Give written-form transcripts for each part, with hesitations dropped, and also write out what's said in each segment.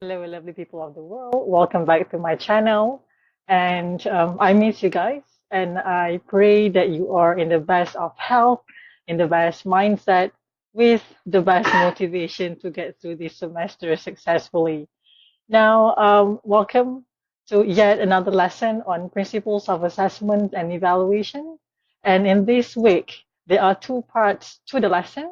Hello, lovely people of the world. Welcome back to my channel. And I miss you guys. And I pray that you are in the best of health, in the best mindset, with the best motivation to get through this semester successfully. Now, welcome to yet another lesson on principles of assessment and evaluation. And in this week, there are two parts to the lesson.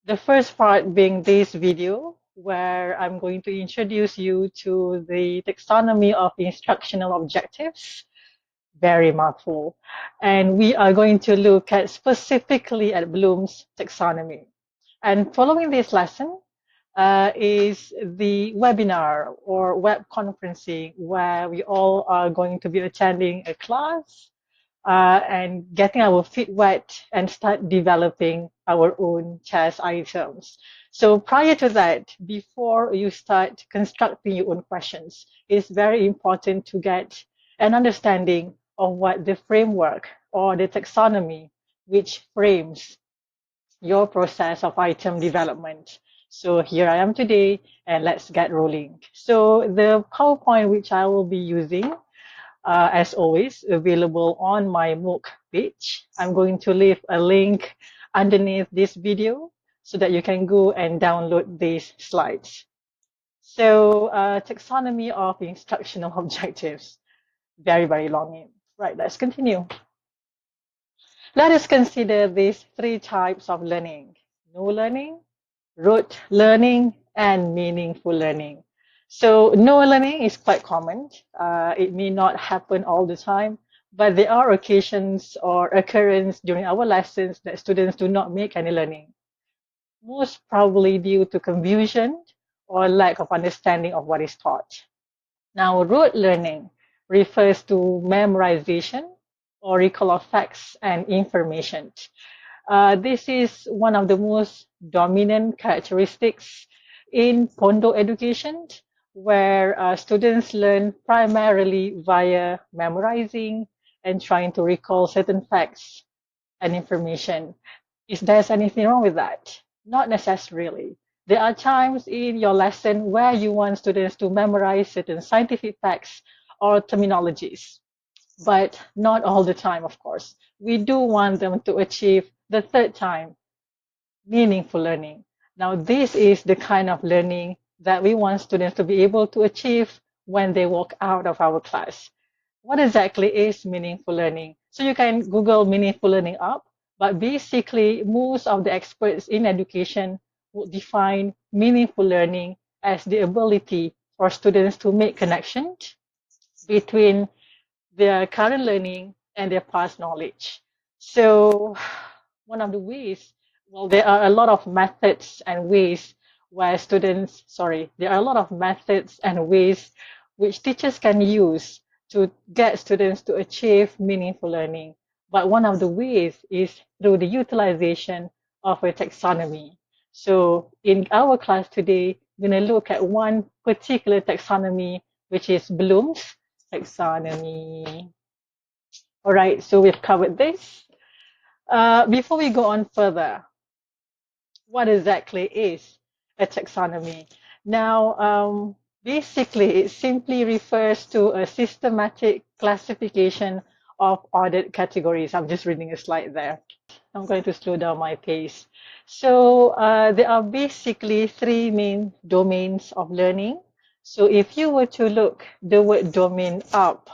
The first part being this video, where I'm going to introduce you to the taxonomy of instructional objectives. Very mouthful. And we are going to look at specifically at Bloom's taxonomy. And following this lesson is the webinar or web conferencing, where we all are going to be attending a class and getting our feet wet and start developing our own chess items. So prior to that, before you start constructing your own questions, it's very important to get an understanding of what the framework or the taxonomy which frames your process of item development. So here I am today, and let's get rolling. So the PowerPoint which I will be using as always, available on my MOOC page. I'm going to leave a link underneath this video so that you can go and download these slides. So, taxonomy of instructional objectives. Very, very long name. Right, let's continue. Let us consider these three types of learning: no learning, rote learning, and meaningful learning. So no learning is quite common. It may not happen all the time, but there are occasions or occurrence during our lessons that students do not make any learning, most probably due to confusion or lack of understanding of what is taught. Now, rote learning refers to memorization or recall of facts and information. This is one of the most dominant characteristics in Pondo education, where students learn primarily via memorizing and trying to recall certain facts and information. Is there anything wrong with that? Not necessarily. There are times in your lesson where you want students to memorize certain scientific facts or terminologies, but not all the time, of course. We do want them to achieve the third time, meaningful learning. Now, this is the kind of learning that we want students to be able to achieve when they walk out of our class. What exactly is meaningful learning? So you can Google meaningful learning up, but basically most of the experts in education would define meaningful learning as the ability for students to make connections between their current learning and their past knowledge. So one of the ways, well, there are a lot of methods and ways where students, sorry, there are a lot of methods and ways which teachers can use to get students to achieve meaningful learning. But one of the ways is through the utilization of a taxonomy. So in our class today, we're going to look at one particular taxonomy, which is Bloom's taxonomy. All right, so we've covered this. Before we go on further, what exactly is a taxonomy? Now, basically, it simply refers to a systematic classification of ordered categories. I'm just reading a slide there. I'm going to slow down my pace. So there are basically three main domains of learning. So if you were to look the word domain up,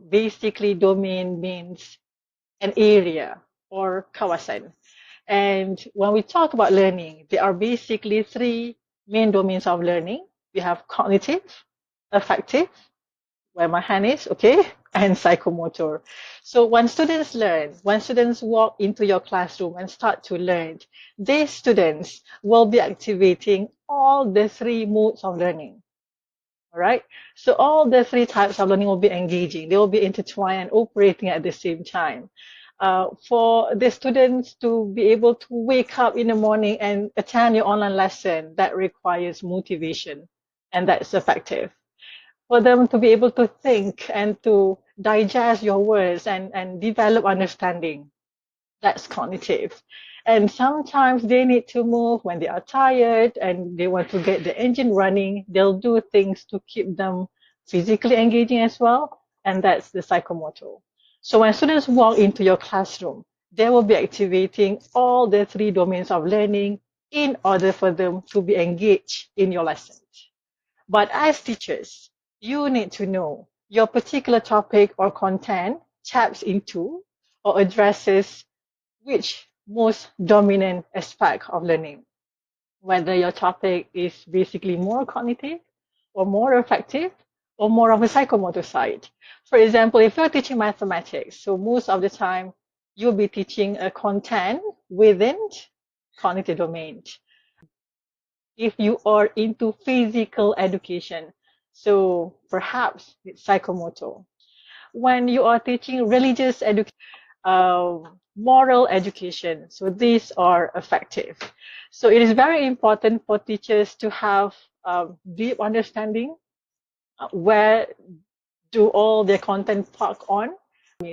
basically domain means an area or kawasan. And when we talk about learning, there are basically three main domains of learning. We have cognitive, affective, where my hand is, okay, and psychomotor. So when students learn, when students walk into your classroom and start to learn, these students will be activating all the three modes of learning. All right. So all the three types of learning will be engaging. They will be intertwined and operating at the same time. For the students to be able to wake up in the morning and attend your online lesson, that requires motivation, and that's effective. For them to be able to think and to digest your words and develop understanding, that's cognitive. And sometimes they need to move when they are tired and they want to get the engine running. They'll do things to keep them physically engaging as well. And that's the psychomotor. So when students walk into your classroom, they will be activating all the three domains of learning in order for them to be engaged in your lesson. But as teachers, you need to know your particular topic or content taps into or addresses which most dominant aspect of learning, whether your topic is basically more cognitive or more effective or more of a psychomotor side. For example, if you're teaching mathematics, so most of the time you'll be teaching a content within cognitive domain. If you are into physical education, so perhaps it's psychomotor. When you are teaching religious education, moral education, so these are effective. So it is very important for teachers to have deep understanding where do all their content park on.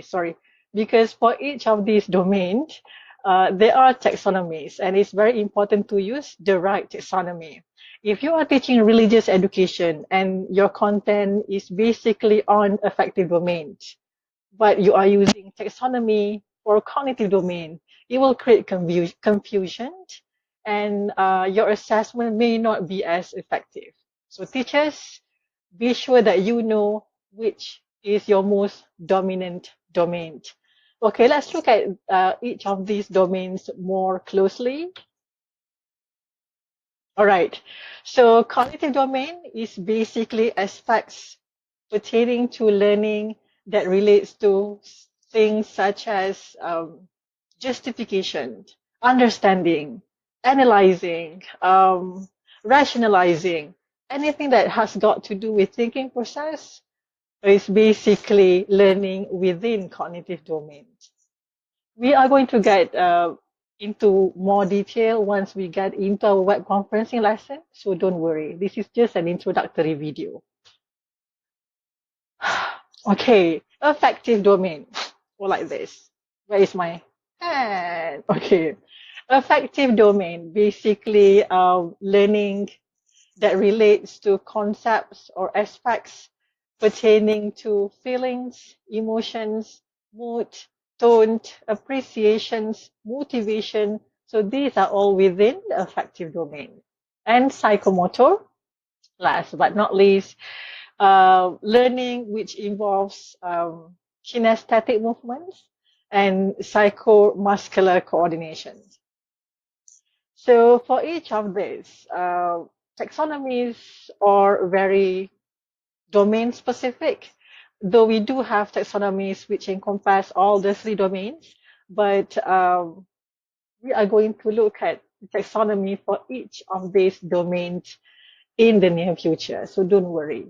Sorry, because for each of these domains, there are taxonomies, and it's very important to use the right taxonomy. If you are teaching religious education and your content is basically on affective domains, but you are using taxonomy for cognitive domain, it will create confusion and your assessment may not be as effective. So teachers, be sure that you know which is your most dominant domain. Okay, let's look at each of these domains more closely. All right. So cognitive domain is basically aspects pertaining to learning that relates to things such as justification, understanding, analyzing, rationalizing. Anything that has got to do with thinking process is basically learning within cognitive domains. We are going to get into more detail once we get into our web conferencing lesson, so don't worry. This is just an introductory video. Okay, affective domain, or like this. Where is my hand? Okay, affective domain, basically learning that relates to concepts or aspects pertaining to feelings, emotions, mood, tone, appreciations, motivation. So these are all within the affective domain. And psychomotor, last but not least, learning which involves kinesthetic movements and psychomuscular coordination. So for each of these, taxonomies are very domain specific, though we do have taxonomies which encompass all the three domains, but we are going to look at taxonomy for each of these domains in the near future, so don't worry.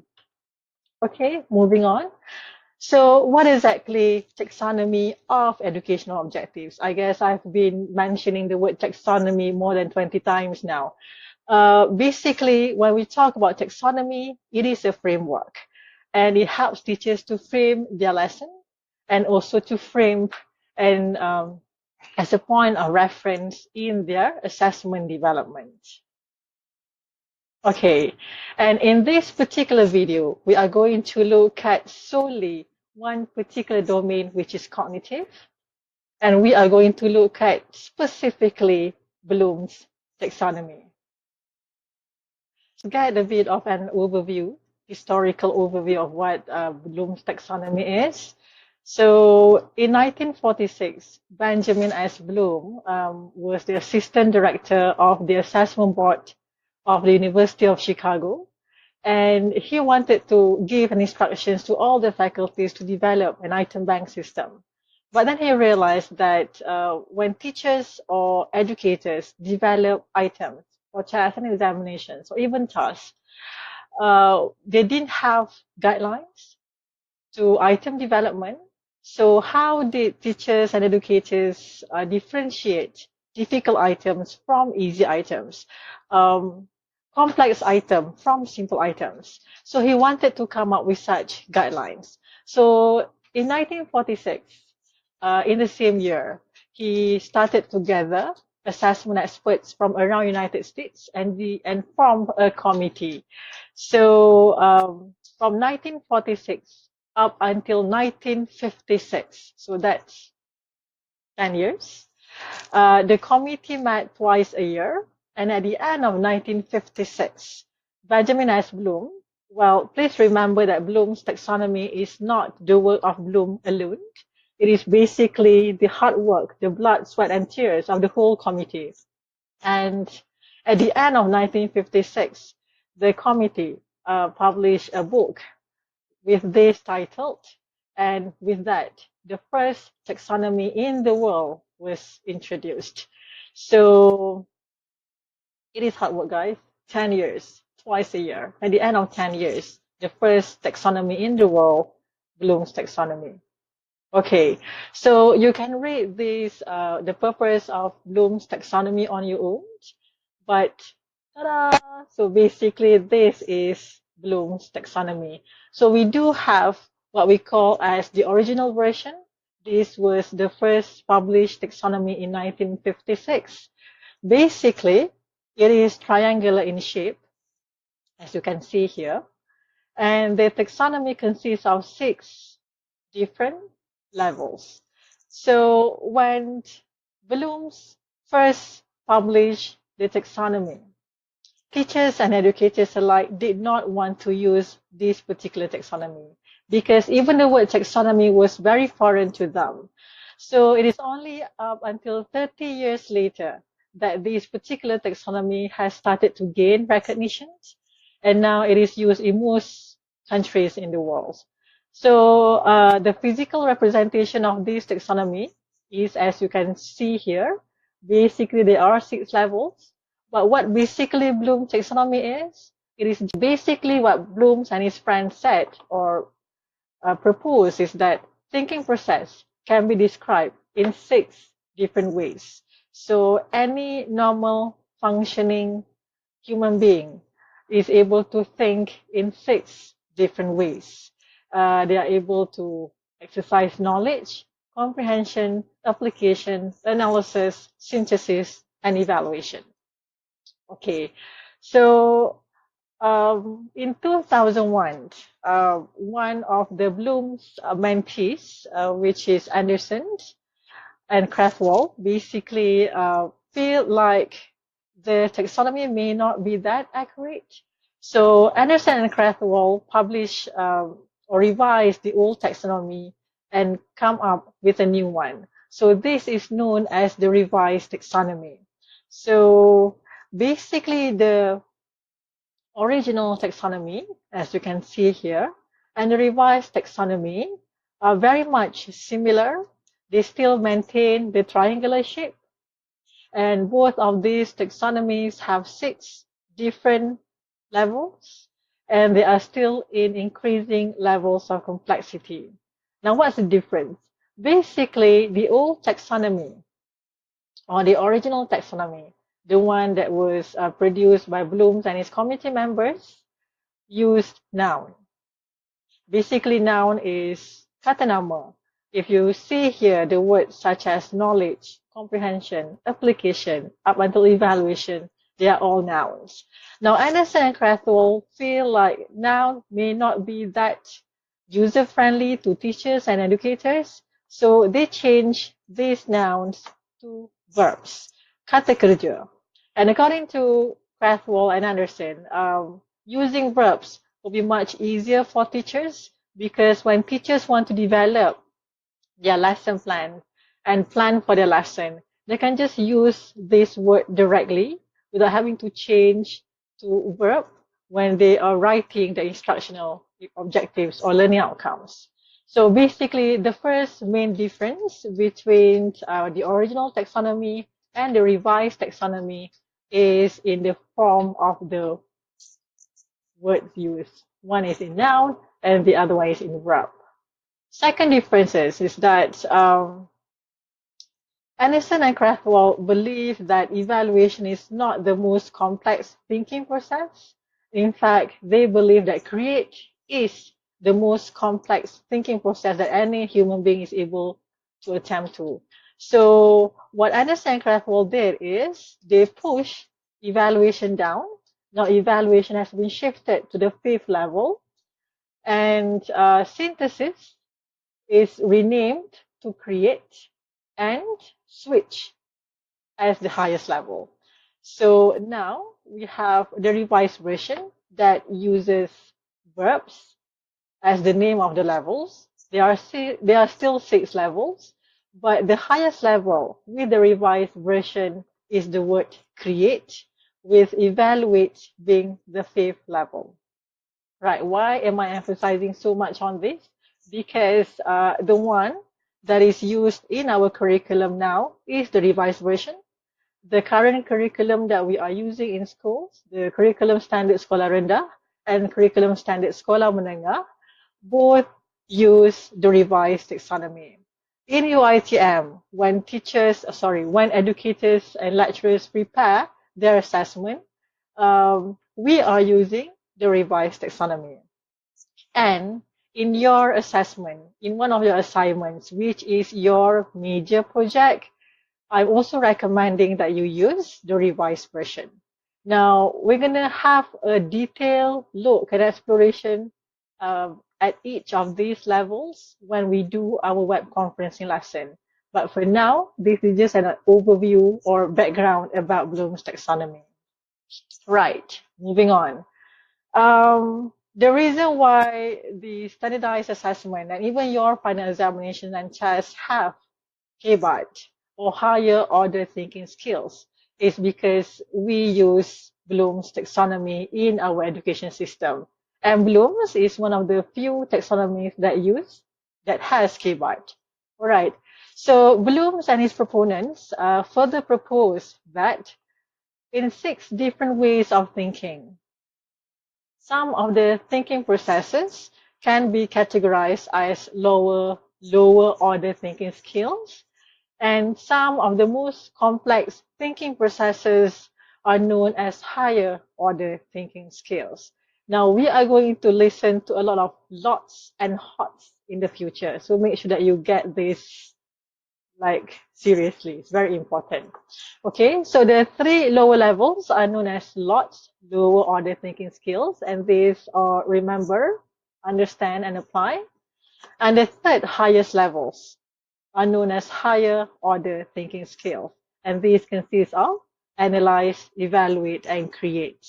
Okay, moving on. So what is actually taxonomy of educational objectives? I guess I've been mentioning the word taxonomy more than 20 times now. Basically, when we talk about taxonomy, it is a framework and it helps teachers to frame their lesson and also to frame and as a point of reference in their assessment development. Okay, and in this particular video, we are going to look at solely one particular domain, which is cognitive, and we are going to look at specifically Bloom's taxonomy. To get a bit of an overview, historical overview of what Bloom's taxonomy is. So in 1946, Benjamin S. Bloom was the assistant director of the assessment board of the University of Chicago. And he wanted to give instructions to all the faculties to develop an item bank system. But then he realized that when teachers or educators develop items for tests and examinations or even tasks, they didn't have guidelines to item development. So how did teachers and educators differentiate difficult items from easy items, complex items from simple items? So he wanted to come up with such guidelines. So in 1946, in the same year, he started to gather assessment experts from around United States and formed a committee. So from 1946 up until 1956, so that's 10 years, the committee met twice a year, and at the end of 1956, Benjamin S. Bloom, well, please remember that Bloom's taxonomy is not the work of Bloom alone. It is basically the hard work, the blood, sweat, and tears of the whole committee. And at the end of 1956, the committee published a book with this titled, and with that, the first taxonomy in the world was introduced. So it is hard work, guys. 10 years, twice a year. At the end of 10 years, the first taxonomy in the world, Bloom's taxonomy. Okay, so you can read this, the purpose of Bloom's taxonomy on your own, but ta-da! So basically, this is Bloom's taxonomy. So we do have what we call as the original version. This was the first published taxonomy in 1956. Basically, it is triangular in shape, as you can see here, and the taxonomy consists of 6 different levels. So when Bloom's first published the taxonomy, teachers and educators alike did not want to use this particular taxonomy because even the word taxonomy was very foreign to them. So it is only up until 30 years later that this particular taxonomy has started to gain recognition, and now it is used in most countries in the world. So the physical representation of this taxonomy is, as you can see here, basically there are 6 levels. But what basically Bloom taxonomy is, it is basically what Bloom and his friends said or proposed is that thinking process can be described in 6 different ways. So any normal functioning human being is able to think in 6 different ways. They are able to exercise knowledge, comprehension, application, analysis, synthesis, and evaluation. Okay, so in 2001, one of the Bloom's mentees, which is Anderson and Cresswell, basically feel like the taxonomy may not be that accurate. So Anderson and Cresswell publish or revise the old taxonomy and come up with a new one. So this is known as the revised taxonomy. So basically the original taxonomy, as you can see here, and the revised taxonomy are very much similar. They still maintain the triangular shape, and both of these taxonomies have 6 different levels, and they are still in increasing levels of complexity. Now, what's the difference? Basically, the old taxonomy or the original taxonomy, the one that was produced by Bloom and his committee members, used noun. Basically, noun is kata nama. If you see here the words such as knowledge, comprehension, application, up until evaluation, they are all nouns. Now, Anderson and Cresswell feel like noun may not be that user-friendly to teachers and educators, so they change these nouns to verbs, kata kerja. And according to Cresswell and Anderson, using verbs will be much easier for teachers because when teachers want to develop their lesson plan and plan for their lesson, they can just use this word directly without having to change to verb when they are writing the instructional objectives or learning outcomes. So basically, the first main difference between the original taxonomy and the revised taxonomy is in the form of the words used. One is in noun and the other one is in verb. Second differences is that Anderson and Cresswell believe that evaluation is not the most complex thinking process. In fact, they believe that create is the most complex thinking process that any human being is able to attempt to. So what Anderson and Krathwohl did is they push evaluation down. Now evaluation has been shifted to the fifth level, and synthesis is renamed to create, and switch as the highest level. So now we have the revised version that uses verbs as the name of the levels. There are still six levels, but the highest level with the revised version is the word create, with evaluate being the fifth level. Right? Why am I emphasizing so much on this? Because the one that is used in our curriculum now is the revised version. The current curriculum that we are using in schools, the curriculum standard sekolah rendah and curriculum standard sekolah menengah, both use the revised taxonomy. In UITM, when educators and lecturers prepare their assessment, we are using the revised taxonomy. And in your assessment, in one of your assignments, which is your major project, I'm also recommending that you use the revised version. Now, we're going to have a detailed look and exploration at each of these levels when we do our web conferencing lesson. But for now, this is just an overview or background about Bloom's taxonomy. Right, moving on. The reason why the standardized assessment and even your final examination and tests have KBAT or higher order thinking skills is because we use Bloom's taxonomy in our education system. And Bloom's is one of the few taxonomies that has KBAT. All right. So Bloom's and his proponents further propose that in six different ways of thinking, some of the thinking processes can be categorized as lower order thinking skills, and some of the most complex thinking processes are known as higher order thinking skills. Now, we are going to listen to a lot of lots and hots in the future. So make sure that you get this like seriously. It's very important. Okay, so the three lower levels are known as lots, lower order thinking skills, and these are remember, understand, and apply. And the third highest levels are known as higher order thinking skills. And these consist of analyze, evaluate, and create.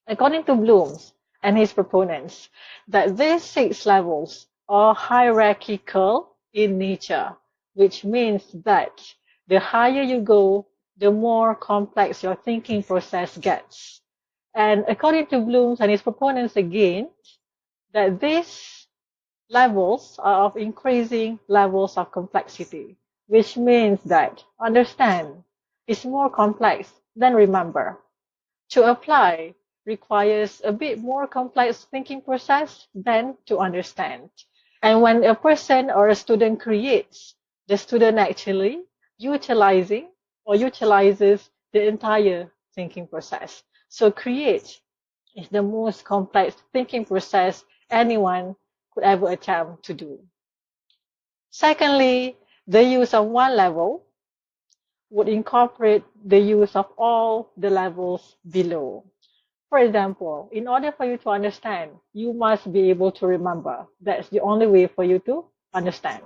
According to Bloom's and his proponents, that these six levels are hierarchical in nature, which means that the higher you go, the more complex your thinking process gets. And according to Bloom's and his proponents again, that these levels are of increasing levels of complexity, which means that understand is more complex than remember. To apply requires a bit more complex thinking process than to understand. And when a person or a student creates, the student actually utilizes the entire thinking process. So create is the most complex thinking process anyone could ever attempt to do. Secondly, the use of one level would incorporate the use of all the levels below. For example, in order for you to understand, you must be able to remember. That's the only way for you to understand.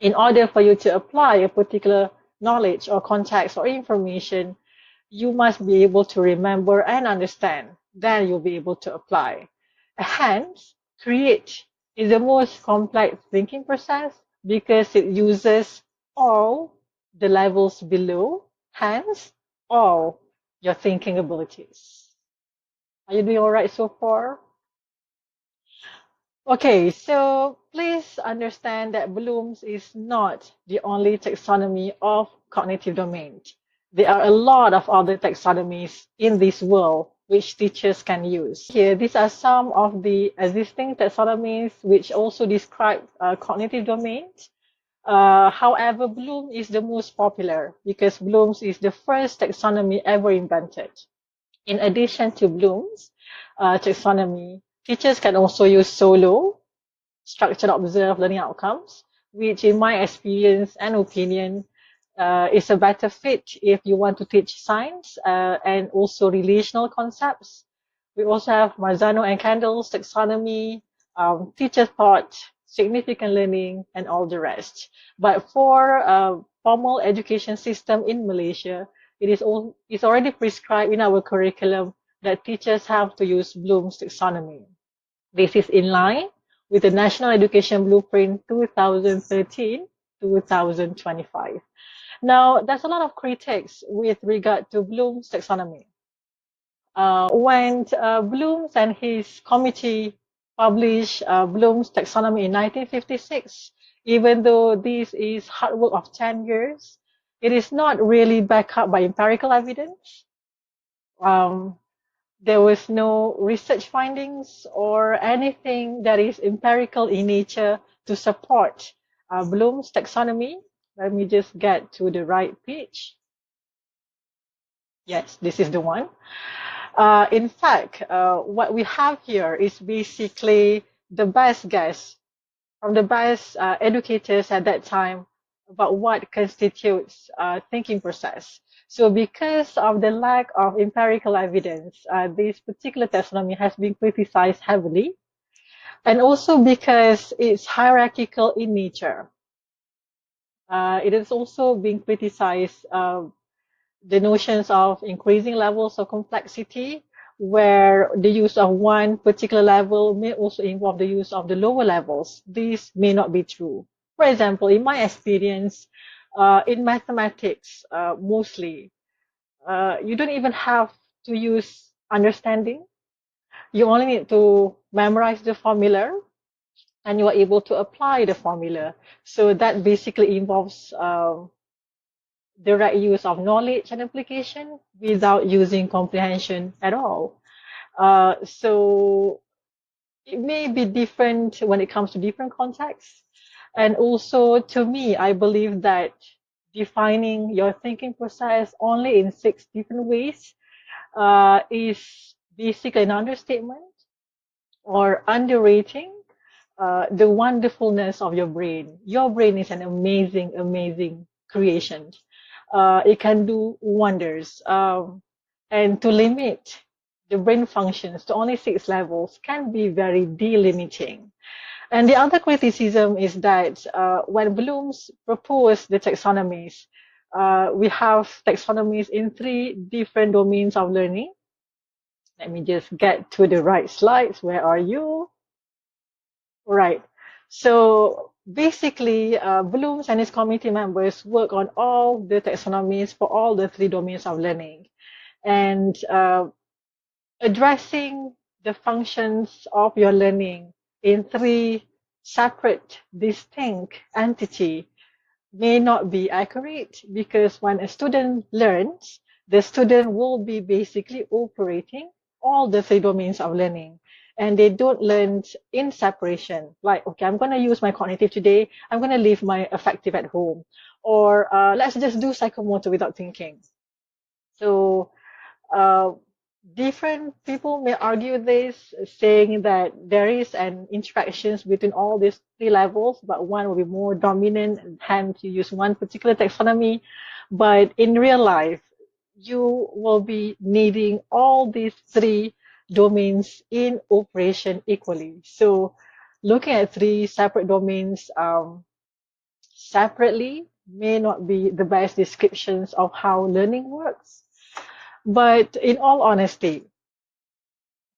In order for you to apply a particular knowledge or context or information, you must be able to remember and understand. Then you'll be able to apply. Hence, create is the most complex thinking process because it uses all the levels below, hence all your thinking abilities. Are you doing all right so far? Okay, so please understand that Bloom's is not the only taxonomy of cognitive domain. There are a lot of other taxonomies in this world which teachers can use. Here, these are some of the existing taxonomies which also describe cognitive domains. However, Bloom is the most popular because Bloom's is the first taxonomy ever invented. In addition to Bloom's taxonomy, teachers can also use SOLO, structured observed learning outcomes, which in my experience and opinion is a better fit if you want to teach science and also relational concepts. We also have Marzano and Kendall's taxonomy, teacher thought, significant learning, and all the rest. But for formal education system in Malaysia, it's already prescribed in our curriculum that teachers have to use Bloom's taxonomy. This is in line with the National Education Blueprint 2013-2025. Now, there's a lot of critics with regard to Bloom's taxonomy. When Bloom's and his committee published Bloom's taxonomy in 1956, even though this is hard work of 10 years, it is not really backed up by empirical evidence. Um, there was no research findings or anything that is empirical in nature to support Bloom's taxonomy. Let me just get to the right page. Yes, this is the one. In fact, what we have here is basically the best guess from the best educators at that time about what constitutes thinking process. So because of the lack of empirical evidence, this particular taxonomy has been criticized heavily, and also because it's hierarchical in nature. It is also being criticized the notions of increasing levels of complexity, where the use of one particular level may also involve the use of the lower levels. This may not be true. For example, in my experience, in mathematics, mostly, you don't even have to use understanding. You only need to memorize the formula and you are able to apply the formula. So that basically involves the right use of knowledge and application without using comprehension at all. So it may be different when it comes to different contexts. And also, to me, I believe that defining your thinking process only in 6 different ways is basically an understatement or underrating the wonderfulness of your brain. Your brain is an amazing, amazing creation. It can do wonders. And to limit the brain functions to only 6 levels can be very delimiting. And the other criticism is that when Bloom's proposed the taxonomies, we have taxonomies in 3 different domains of learning. Let me just get to the right slides. Where are you? Right. So basically, Bloom's and his committee members work on all the taxonomies for all the 3 domains of learning. And addressing the functions of your learning in 3 separate, distinct entities may not be accurate, because when a student learns, the student will be basically operating all the 3 domains of learning. And they don't learn in separation. Like, okay, I'm going to use my cognitive today. I'm going to leave my affective at home. Or let's just do psychomotor without thinking. So uh, different people may argue this, saying that there is an interactions between all these 3 levels, but one will be more dominant, and hence you use one particular taxonomy. But in real life, you will be needing all these 3 domains in operation equally. So looking at 3 separate domains separately may not be the best descriptions of how learning works. But in all honesty,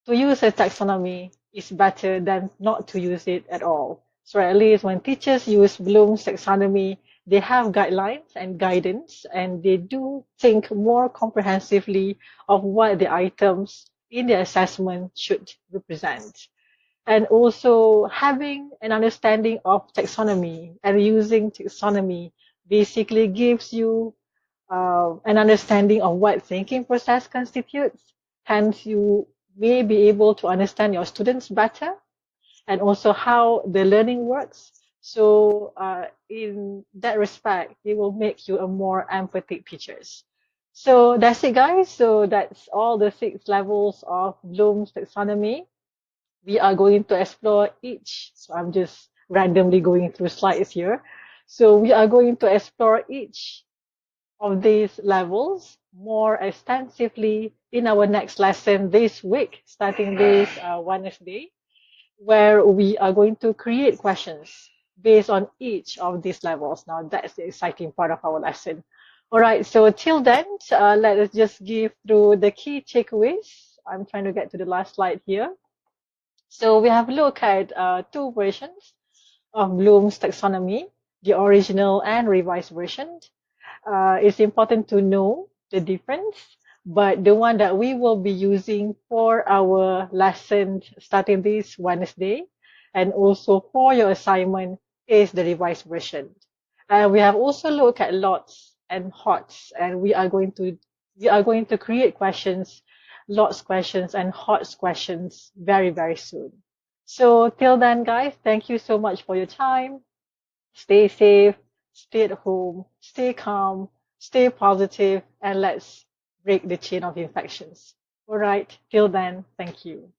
to use a taxonomy is better than not to use it at all. So at least when teachers use Bloom's taxonomy, they have guidelines and guidance, and they do think more comprehensively of what the items in the assessment should represent. And also having an understanding of taxonomy and using taxonomy basically gives you an understanding of what thinking process constitutes. Hence, you may be able to understand your students better and also how the learning works. So, in that respect, it will make you a more empathic teachers. So that's it, guys. So that's all the 6 levels of Bloom's taxonomy. We are going to explore each. So I'm just randomly going through slides here. So we are going to explore each of these levels more extensively in our next lesson this week, starting this Wednesday, where we are going to create questions based on each of these levels. Now, that's the exciting part of our lesson. All right, so till then, let us just give through the key takeaways. I'm trying to get to the last slide here. So we have looked at two versions of Bloom's taxonomy, the original and revised version. It's important to know the difference, but the one that we will be using for our lesson starting this Wednesday and also for your assignment is the revised version. We have also looked at lots and hots, and we are going to create questions, lots questions and hots questions very soon. So till then, guys, thank you so much for your time. Stay safe, stay at home, stay calm, stay positive, and let's break the chain of infections. All right, till then, thank you.